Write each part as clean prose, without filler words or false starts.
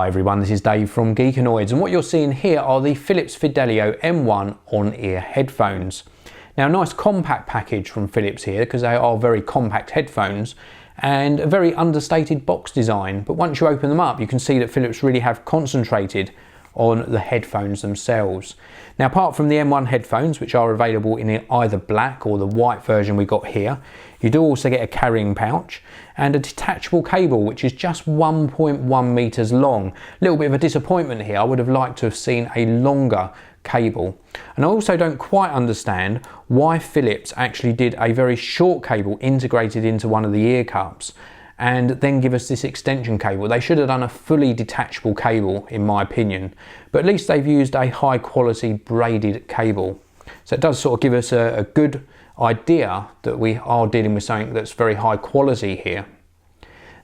Hi everyone, this is Dave from Geekanoids, and what you're seeing here are the Philips Fidelio M1 on-ear headphones. Now, a nice compact package from Philips here because they are very compact headphones and a very understated box design, but once you open them up you can see that Philips really have concentrated on the headphones themselves. Now, apart from the M1 headphones, which are available in either black or the white version we got here, you do also get a carrying pouch and a detachable cable, which is just 1.1 meters long. A little bit of a disappointment here. I would have liked to have seen a longer cable. And I also don't quite understand why Philips actually did a very short cable integrated into one of the ear cups and then give us this extension cable. They should have done a fully detachable cable, in my opinion, but at least they've used a high quality braided cable. So it does sort of give us a good idea that we are dealing with something that's very high quality here.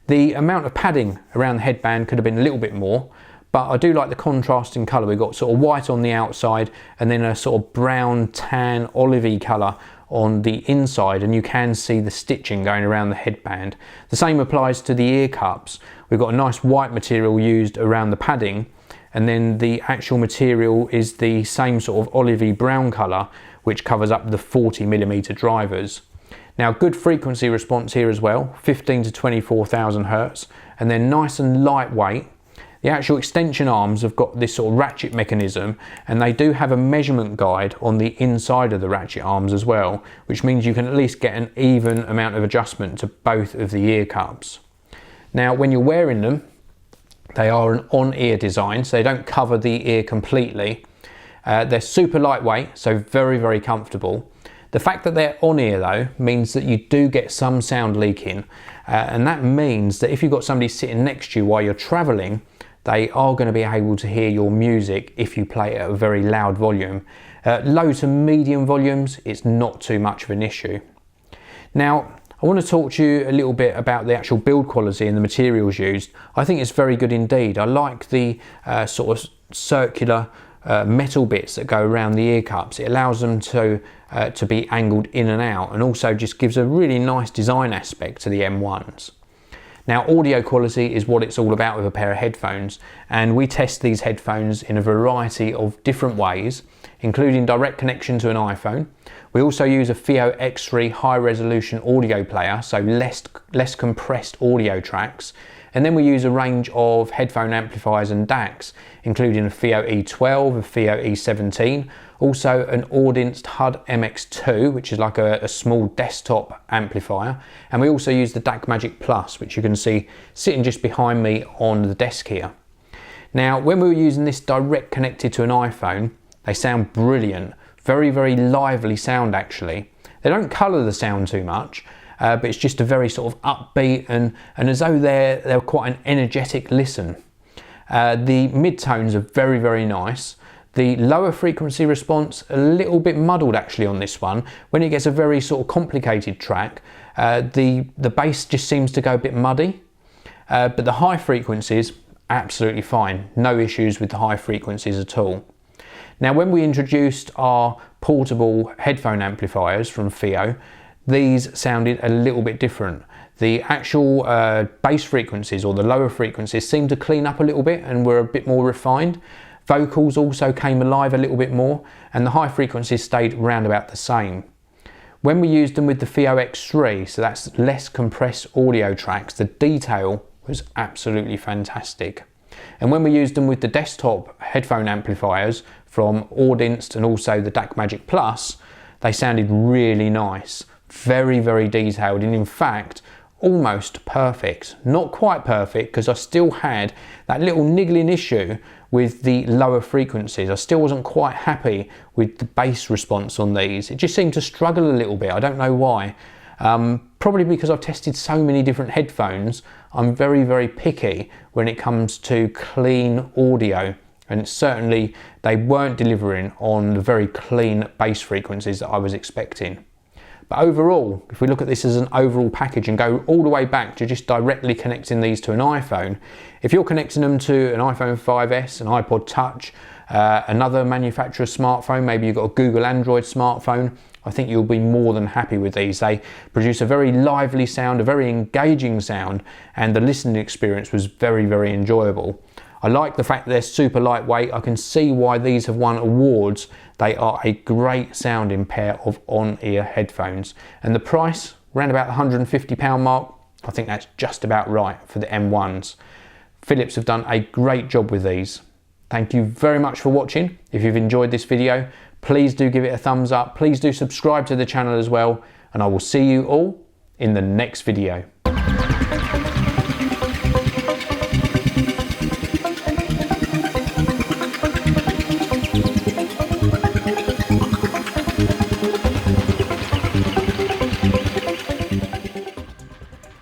The amount of padding around the headband could have been a little bit more, but I do like the contrast in colour. We've got sort of white on the outside and then a sort of brown, tan, olivey colour on the inside, and you can see the stitching going around the headband. The same applies to the ear cups. We've got a nice white material used around the padding, and then the actual material is the same sort of olivey brown colour, which covers up the 40mm drivers. Now, good frequency response here as well, 15 to 24,000 Hertz, and they're nice and lightweight. The actual extension arms have got this sort of ratchet mechanism, and they do have a measurement guide on the inside of the ratchet arms as well, which means you can at least get an even amount of adjustment to both of the ear cups. Now, when you're wearing them, they are an on-ear design, so they don't cover the ear completely. They're super lightweight, so very, very comfortable. The fact that they're on ear though means that you do get some sound leaking, and that means that if you've got somebody sitting next to you while you're traveling, they are going to be able to hear your music if you play it at a very loud volume. Low to medium volumes, it's not too much of an issue. Now, I want to talk to you a little bit about the actual build quality and the materials used. I think it's very good indeed. I like the sort of circular metal bits that go around the ear cups. It allows them to be angled in and out, and also just gives a really nice design aspect to the M1s. Now, audio quality is what it's all about with a pair of headphones, and we test these headphones in a variety of different ways, including direct connection to an iPhone. We also use a FiO X3 high resolution audio player, so less compressed audio tracks. And then we use a range of headphone amplifiers and DACs, including a FiO E12, a FiO E17, also an Audince HUD MX2, which is like a small desktop amplifier. And we also use the DAC Magic Plus, which you can see sitting just behind me on the desk here. Now, when we were using this direct connected to an iPhone, they sound brilliant. Very, very lively sound actually. They don't colour the sound too much, but it's just a very sort of upbeat and as though they're quite an energetic listen. The mid-tones are very, very nice. The lower frequency response, a little bit muddled actually on this one. When it gets a very sort of complicated track, the bass just seems to go a bit muddy. But the high frequencies, absolutely fine. No issues with the high frequencies at all. Now, when we introduced our portable headphone amplifiers from FiO, these sounded a little bit different. The actual bass frequencies, or the lower frequencies, seemed to clean up a little bit and were a bit more refined. Vocals also came alive a little bit more, and the high frequencies stayed round about the same. When we used them with the FiO X3, so that's less compressed audio tracks, the detail was absolutely fantastic. And when we used them with the desktop headphone amplifiers from Audince and also the DAC Magic Plus, they sounded really nice. Very, very detailed, and in fact almost perfect. Not quite perfect, because I still had that little niggling issue with the lower frequencies. I still wasn't quite happy with the bass response on these. It just seemed to struggle a little bit. I don't know why. Probably because I've tested so many different headphones. I'm very, very picky when it comes to clean audio, and certainly they weren't delivering on the very clean bass frequencies that I was expecting. But overall, if we look at this as an overall package and go all the way back to just directly connecting these to an iPhone, if you're connecting them to an iPhone 5S, an iPod Touch, another manufacturer's smartphone, maybe you've got a Google Android smartphone, I think you'll be more than happy with these. They produce a very lively sound, a very engaging sound, and the listening experience was very, very enjoyable. I like the fact that they're super lightweight. I can see why these have won awards. They are a great sounding pair of on-ear headphones. And the price, around about the £150 mark, I think that's just about right for the M1s. Philips have done a great job with these. Thank you very much for watching. If you've enjoyed this video, please do give it a thumbs up. Please do subscribe to the channel as well. And I will see you all in the next video.